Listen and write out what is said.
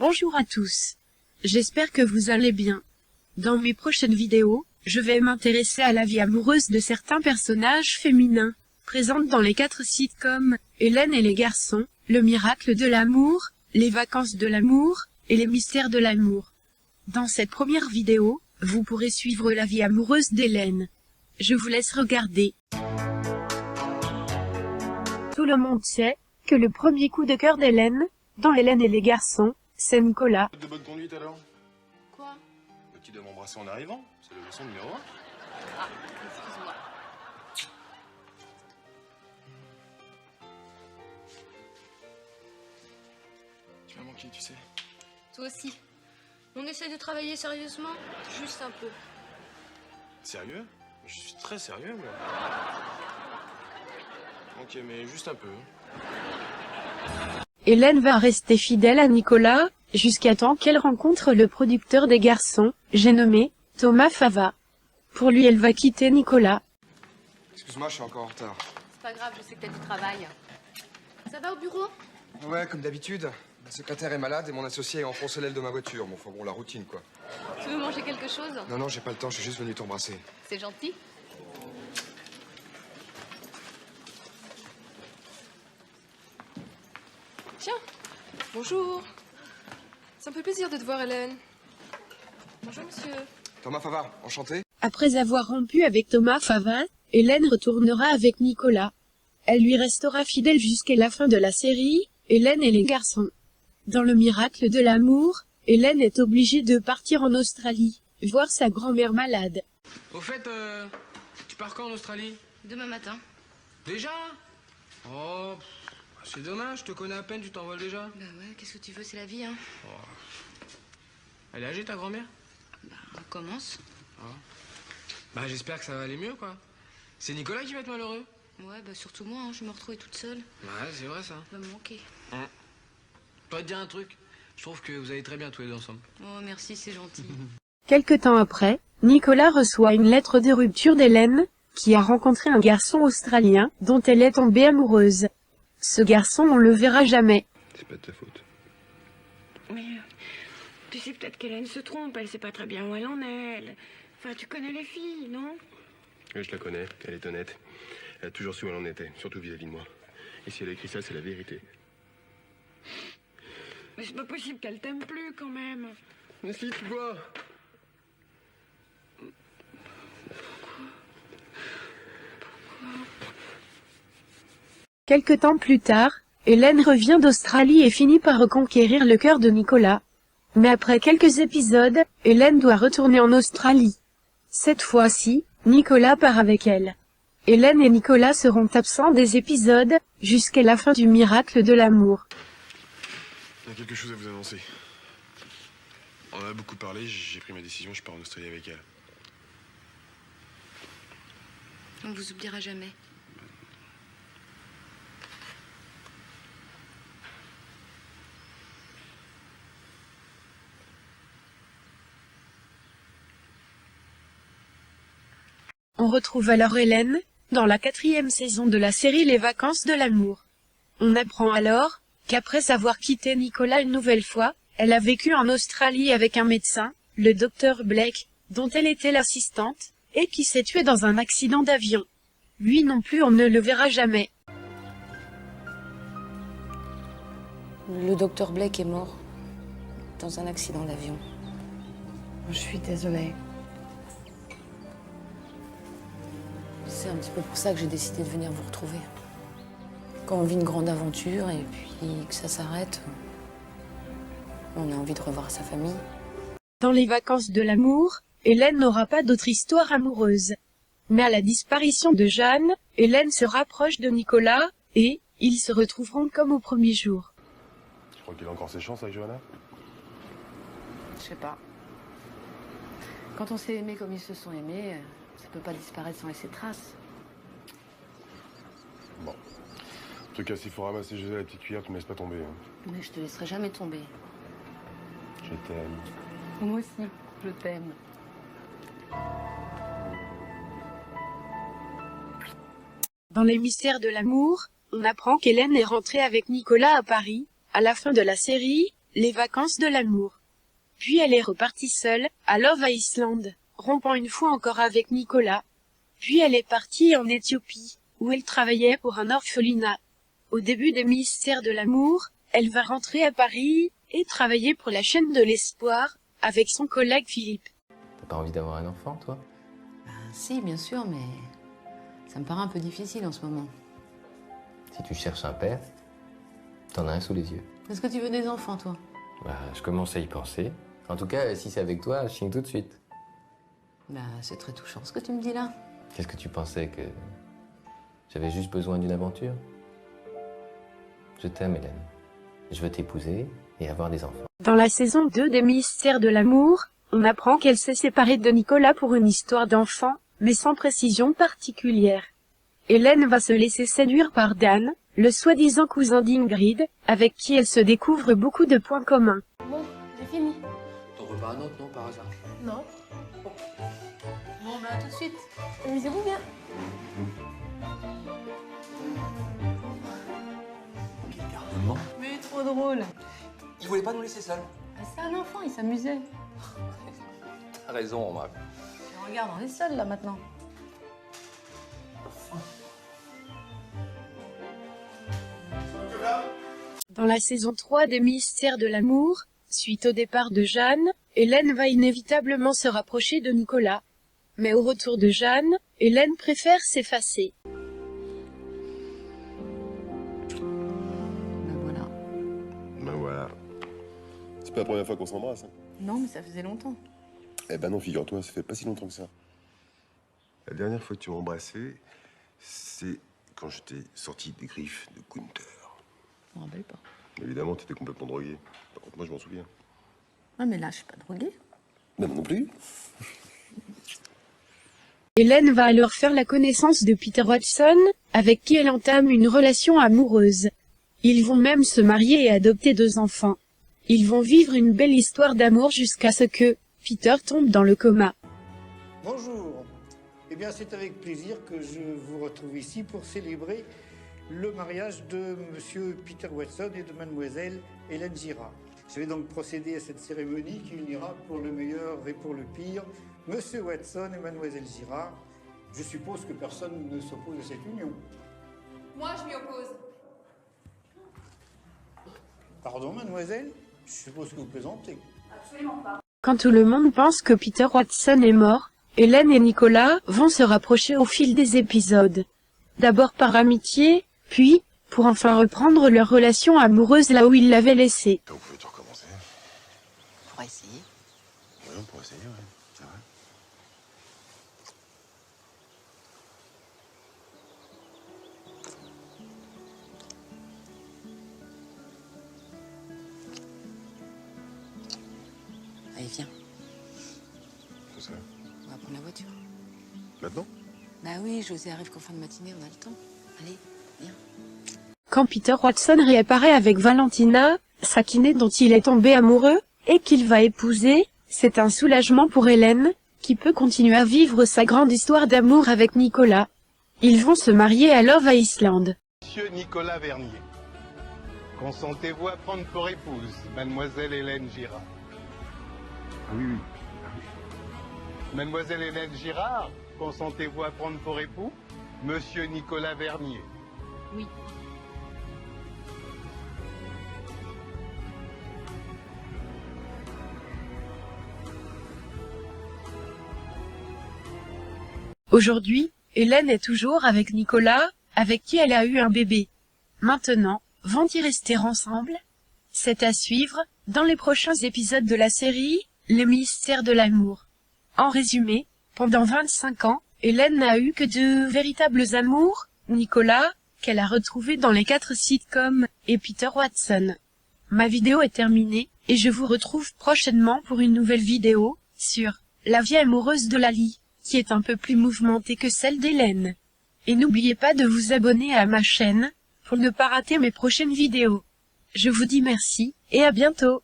Bonjour à tous. J'espère que vous allez bien. Dans mes prochaines vidéos, je vais m'intéresser à la vie amoureuse de certains personnages féminins, présentes dans les 4 sitcoms, Hélène et les garçons, Le miracle de l'amour, Les vacances de l'amour, et Les mystères de l'amour. Dans cette première vidéo, vous pourrez suivre la vie amoureuse d'Hélène. Je vous laisse regarder. Tout le monde sait que le premier coup de cœur d'Hélène, dans Hélène et les garçons, c'est Nicolas. De bonne conduite alors? Quoi? Tu dois m'embrasser en arrivant, c'est la leçon numéro 1. Ah, excuse-moi. Tu m'as manqué, tu sais. Toi aussi. On essaie de travailler sérieusement? Juste un peu. Sérieux? Je suis très sérieux, moi. Ok, mais juste un peu. Hélène va rester fidèle à Nicolas, jusqu'à temps qu'elle rencontre le producteur des garçons, j'ai nommé Thomas Fava. Pour lui, elle va quitter Nicolas. Excuse-moi, je suis encore en retard. C'est pas grave, je sais que t'as du travail. Ça va au bureau? Ouais, comme d'habitude. Ma secrétaire est malade et mon associé a enfoncé l'aile de ma voiture. Bon, enfin bon, la routine, quoi. Tu veux manger quelque chose? Non, j'ai pas le temps, je suis juste venu t'embrasser. C'est gentil. Tiens, bonjour. Ça me fait plaisir de te voir, Hélène. Bonjour, monsieur. Thomas Fava, enchanté. Après avoir rompu avec Thomas Fava, Hélène retournera avec Nicolas. Elle lui restera fidèle jusqu'à la fin de la série, Hélène et les garçons. Dans Le miracle de l'amour, Hélène est obligée de partir en Australie, voir sa grand-mère malade. Au fait, tu pars quand en Australie? Demain matin. Déjà? Oh, c'est dommage, je te connais à peine, tu t'envoles déjà. Bah ouais, qu'est-ce que tu veux, c'est la vie, hein. Elle est âgée, ta grand-mère? Bah, on commence. Bah, j'espère que ça va aller mieux, quoi. C'est Nicolas qui va être malheureux? Ouais, bah surtout moi, hein, je vais me retrouver toute seule. Ouais, c'est vrai, ça. Ça va me manquer. Je dois te dire un truc. Je trouve que vous allez très bien tous les deux ensemble. Oh, merci, c'est gentil. Quelque temps après, Nicolas reçoit une lettre de rupture d'Hélène, qui a rencontré un garçon australien, dont elle est tombée amoureuse. Ce garçon, on le verra jamais. C'est pas de ta faute. Mais tu sais peut-être qu'Hélène se trompe, elle sait pas très bien où elle en est. Enfin, tu connais les filles, non? Oui, je la connais, elle est honnête. Elle a toujours su où elle en était, surtout vis-à-vis de moi. Et si elle a écrit ça, c'est la vérité. Mais c'est pas possible qu'elle t'aime plus, quand même. Mais si, tu vois. Quelque temps plus tard, Hélène revient d'Australie et finit par reconquérir le cœur de Nicolas. Mais après quelques épisodes, Hélène doit retourner en Australie. Cette fois-ci, Nicolas part avec elle. Hélène et Nicolas seront absents des épisodes, jusqu'à la fin du miracle de l'amour. Il y a quelque chose à vous annoncer. On en a beaucoup parlé, j'ai pris ma décision, je pars en Australie avec elle. On vous oubliera jamais. On retrouve alors Hélène, dans la 4e saison de la série Les vacances de l'amour. On apprend alors, qu'après avoir quitté Nicolas une nouvelle fois, elle a vécu en Australie avec un médecin, le docteur Blake, dont elle était l'assistante, et qui s'est tué dans un accident d'avion. Lui non plus on ne le verra jamais. Le docteur Blake est mort dans un accident d'avion. Je suis désolée. C'est un petit peu pour ça que j'ai décidé de venir vous retrouver. Quand on vit une grande aventure et puis que ça s'arrête, on a envie de revoir sa famille. Dans Les vacances de l'amour, Hélène n'aura pas d'autre histoire amoureuse. Mais à la disparition de Jeanne, Hélène se rapproche de Nicolas, et ils se retrouveront comme au premier jour. Tu crois qu'il a encore ses chances avec Johanna? Je sais pas. Quand on s'est aimé comme ils se sont aimés, ça peut pas disparaître sans laisser trace. Bon. En tout cas, s'il faut ramasser José à la petite cuillère, tu me laisses pas tomber. Hein. Mais je te laisserai jamais tomber. Je t'aime. Moi aussi, je t'aime. Dans Les mystères de l'amour, on apprend qu'Hélène est rentrée avec Nicolas à Paris, à la fin de la série, les vacances de l'amour. Puis elle est repartie seule, à Love Island, rompant une fois encore avec Nicolas. Puis elle est partie en Éthiopie, où elle travaillait pour un orphelinat. Au début des mystères de l'amour, elle va rentrer à Paris, et travailler pour la chaîne de l'espoir, avec son collègue Philippe. T'as pas envie d'avoir un enfant, toi? Si, bien sûr, mais ça me paraît un peu difficile en ce moment. Si tu cherches un père, t'en as un sous les yeux. Est-ce que tu veux des enfants, toi? Bah, je commence à y penser. En tout cas, si c'est avec toi, je signe tout de suite. Bah, c'est très touchant ce que tu me dis là. Qu'est-ce que tu pensais, que j'avais juste besoin d'une aventure? Je t'aime, Hélène. Je veux t'épouser et avoir des enfants. Dans la saison 2 des mystères de l'amour, on apprend qu'elle s'est séparée de Nicolas pour une histoire d'enfant, mais sans précision particulière. Hélène va se laisser séduire par Dan, le soi-disant cousin d'Ingrid, avec qui elle se découvre beaucoup de points communs. Bon, j'ai fini. T'en veux pas un autre, non, par hasard? Non. Bon, bah, à tout de suite. Amusez-vous bien. Garnement. Mais trop drôle. Il voulait pas nous laisser seuls. C'est un enfant, il s'amusait. T'as raison, Marc. Regarde, on est seuls là maintenant. Dans la saison 3 des mystères de l'amour, suite au départ de Jeanne, Hélène va inévitablement se rapprocher de Nicolas. Mais au retour de Jeanne, Hélène préfère s'effacer. Ben voilà. Ben voilà. C'est pas la première fois qu'on s'embrasse. Hein. Non, mais ça faisait longtemps. Eh ben non, figure-toi, ça fait pas si longtemps que ça. La dernière fois que tu m'as embrassé, c'est quand j'étais sorti des griffes de Gunther. Je me rappelle pas. Évidemment, t'étais complètement drogué. Par contre, moi, je m'en souviens. Ah, mais là, je suis pas droguée. Ben non plus. Hélène va alors faire la connaissance de Peter Watson, avec qui elle entame une relation amoureuse. Ils vont même se marier et adopter 2 enfants. Ils vont vivre une belle histoire d'amour jusqu'à ce que Peter tombe dans le coma. Bonjour. Eh bien, c'est avec plaisir que je vous retrouve ici pour célébrer le mariage de Monsieur Peter Watson et de Mademoiselle Hélène Girard. Je vais donc procéder à cette cérémonie qui unira pour le meilleur et pour le pire Monsieur Watson et Mademoiselle Girard. Je suppose que personne ne s'oppose à cette union. Moi, je m'y oppose. Pardon, Mademoiselle? Je suppose que vous plaisantez. Quand tout le monde pense que Peter Watson est mort, Hélène et Nicolas vont se rapprocher au fil des épisodes. D'abord par amitié, puis pour enfin reprendre leur relation amoureuse là où ils l'avaient laissée. Vous pouvez tout recommencer. On pourra essayer. Oui, on pourrait essayer, ouais. C'est vrai. Allez, viens. C'est ça. On va prendre la voiture. Maintenant? Bah oui, José arrive qu'en fin de matinée, on a le temps. Allez, viens. Quand Peter Watson réapparaît avec Valentina, sa kinée dont il est tombé amoureux, et qu'il va épouser, c'est un soulagement pour Hélène, qui peut continuer à vivre sa grande histoire d'amour avec Nicolas. Ils vont se marier à Love Island. Monsieur Nicolas Vernier, consentez-vous à prendre pour épouse Mademoiselle Hélène Girard? Oui, oui. Mademoiselle Hélène Girard, consentez-vous à prendre pour époux Monsieur Nicolas Vernier? Oui. Aujourd'hui, Hélène est toujours avec Nicolas, avec qui elle a eu un bébé. Maintenant, vont-ils rester ensemble? C'est à suivre, dans les prochains épisodes de la série, Les mystères de l'amour. En résumé, pendant 25 ans, Hélène n'a eu que 2 véritables amours, Nicolas, qu'elle a retrouvé dans les 4 sitcoms, et Peter Watson. Ma vidéo est terminée, et je vous retrouve prochainement pour une nouvelle vidéo, sur la vie amoureuse de Lali, qui est un peu plus mouvementée que celle d'Hélène. Et n'oubliez pas de vous abonner à ma chaîne, pour ne pas rater mes prochaines vidéos. Je vous dis merci, et à bientôt.